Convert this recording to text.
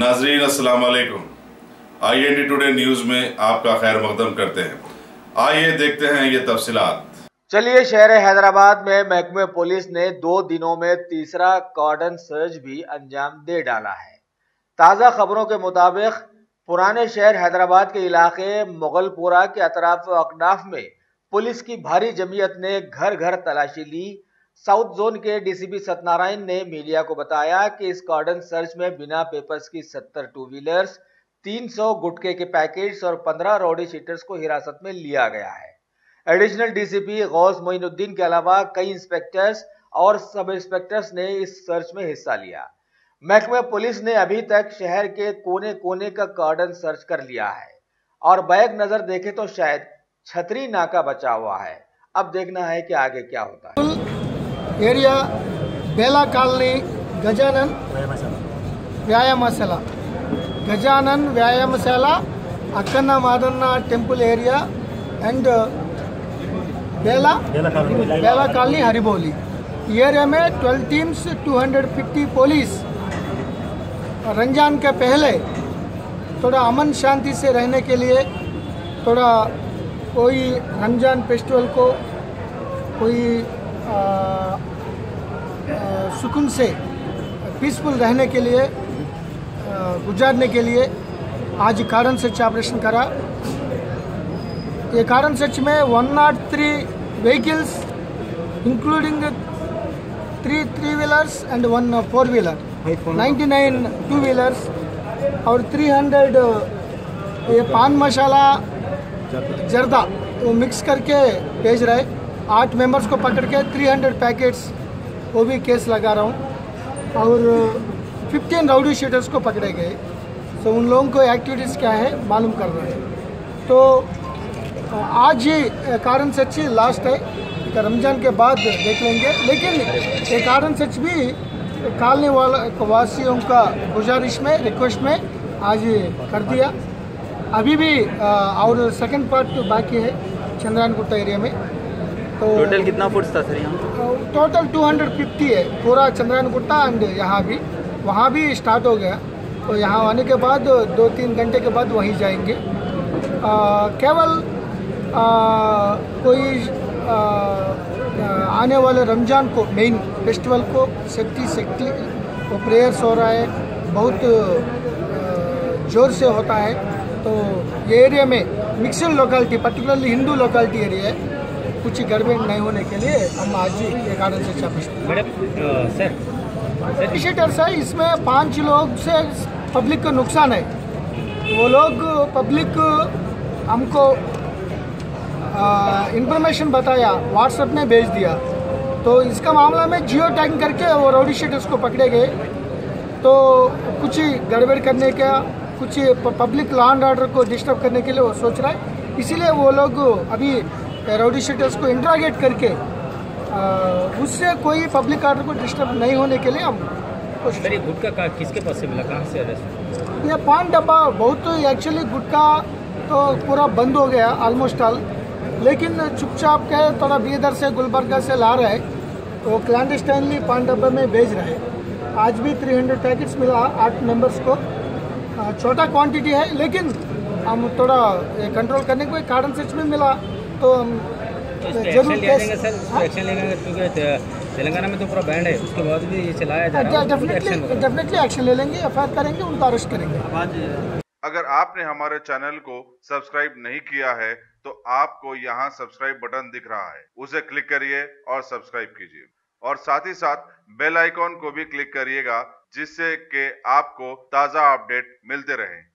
नाजरीन अस्सलाम वालेकुम। IND टुडे न्यूज में आपका खैर मकदम करते हैं। आइए देखते हैं ये तफसीलात। चलिए, शहर हैदराबाद में महकमे पुलिस ने 2 दिनों में तीसरा कॉर्डन सर्च भी अंजाम दे डाला है। ताज़ा खबरों के मुताबिक पुराने शहर हैदराबाद के इलाके मुगलपुरा के अतराफ अकनाफ में पुलिस की भारी जमीयत ने घर घर तलाशी ली। साउथ जोन के DCP सत्यनारायण ने मीडिया को बताया कि इस कॉर्डन सर्च में बिना पेपर्स की 70 टू व्हीलर्स, 300 गुटखे के पैकेट्स और 15 रॉडी शीटर्स को हिरासत में लिया गया है। एडिशनल DCP गौस मोइनुद्दीन के अलावा कई इंस्पेक्टर्स और सब इंस्पेक्टर्स ने इस सर्च में हिस्सा लिया। महकमा पुलिस ने अभी तक शहर के कोने कोने का कॉर्डन सर्च कर लिया है और बैक नजर देखे तो शायद छतरी नाका बचा हुआ है। अब देखना है कि आगे क्या होता है। ఏరియా బేలా కాలనీ గజానన్ వ్యాయామశాల Akkanna Madanna temple area and Bela colony Haribowli area में 12 टीम्स 250 पुलिस रमजान के पहले थोड़ा अमन शांति से रहने के लिए, थोड़ा कोई रमजान फेस्टिवल को कोई सुकून से पीसफुल रहने के लिए गुजारने के लिए आज कारण सर्च ऑपरेशन करा। ये कारण सर्च में 103 व्हीकल्स इंक्लूडिंग 3 3-व्हीलर्स एंड 1 4-व्हीलर, 99 2-व्हीलर्स और 300 ये पान मसाला जर्दा वो मिक्स करके भेज रहे। 8 मेंबर्स को पकड़ के 300 पैकेट्स वो भी केस लगा रहा हूँ और 15 राउडी शीटर्स को पकड़े गए। तो उन लोगों को एक्टिविटीज़ क्या है मालूम कर रहे हैं। तो आज ही कारण सच लास्ट है, रमज़ान के बाद देख लेंगे। लेकिन ये कारण सच भी कॉलोनी वासियों का गुजारिश में रिक्वेस्ट में आज कर दिया। अभी भी और सेकंड पार्ट बाकी है चंद्रायन गुट्टा एरिया में। तो टोटल कितना फुट था सर यहाँ? टोटल 250 है पूरा चंद्रायन गुट्टा एंड यहाँ भी, वहाँ भी स्टार्ट हो गया। तो यहाँ आने के बाद 2-3 घंटे के बाद वहीं जाएंगे। केवल कोई आने वाले रमज़ान को मेन फेस्टिवल को सेफ्टी वो प्रेयर्स हो रहा है, बहुत ज़ोर से होता है। तो ये एरिया में mixed locality particularly Hindu locality area है, कुछ गड़बड़ नहीं होने के लिए हम आज ही ये कारण से शीटर्स है। इसमें 5 लोग से पब्लिक को नुकसान है। वो लोग पब्लिक हमको इंफॉर्मेशन बताया, व्हाट्सएप में भेज दिया। तो इसका मामला में जियो टैगिंग करके वो राउडी शीटर्स को पकड़े गए। तो कुछ गड़बड़ करने का, कुछ पब्लिक लॉ एंड ऑर्डर को डिस्टर्ब करने के लिए वो सोच रहा है। इसीलिए वो लोग अभी राउडी शीटर्स को इंट्रागेट करके उससे कोई पब्लिक ऑर्डर को डिस्टर्ब नहीं होने के लिए हम कोशिश। गुटखा किसके पास से मिला, कहाँ से अरेस्ट? ये पान डब्बा बहुत एक्चुअली गुटखा तो पूरा बंद हो गया ऑलमोस्ट ऑल, लेकिन चुपचाप के थोड़ा बीदर से गुलबर्गा से ला रहे हैं। तो क्लैंडस्टाइनली पान डब्बा में भेज रहे हैं। आज भी 300 पैकेट्स मिला 8 मेंबर्स को। छोटा क्वांटिटी है लेकिन हम थोड़ा कंट्रोल करने को कारण सच में मिला तो हम जरूर एक्शन लेंगे क्योंकि तेलंगाना में तो पूरा बैंड है, उसके बाद भी ये चलाया जा रहा है। डेफिनेटली एक्शन ले लेंगे, FIR करेंगे, उनको अरेस्ट करेंगे। अगर आपने हमारे चैनल को सब्सक्राइब नहीं किया है तो आपको यहाँ सब्सक्राइब बटन दिख रहा है, उसे क्लिक करिए और सब्सक्राइब कीजिए और साथ ही साथ बेल आइकॉन को भी क्लिक करिएगा जिससे कि आपको ताज़ा अपडेट मिलते रहे।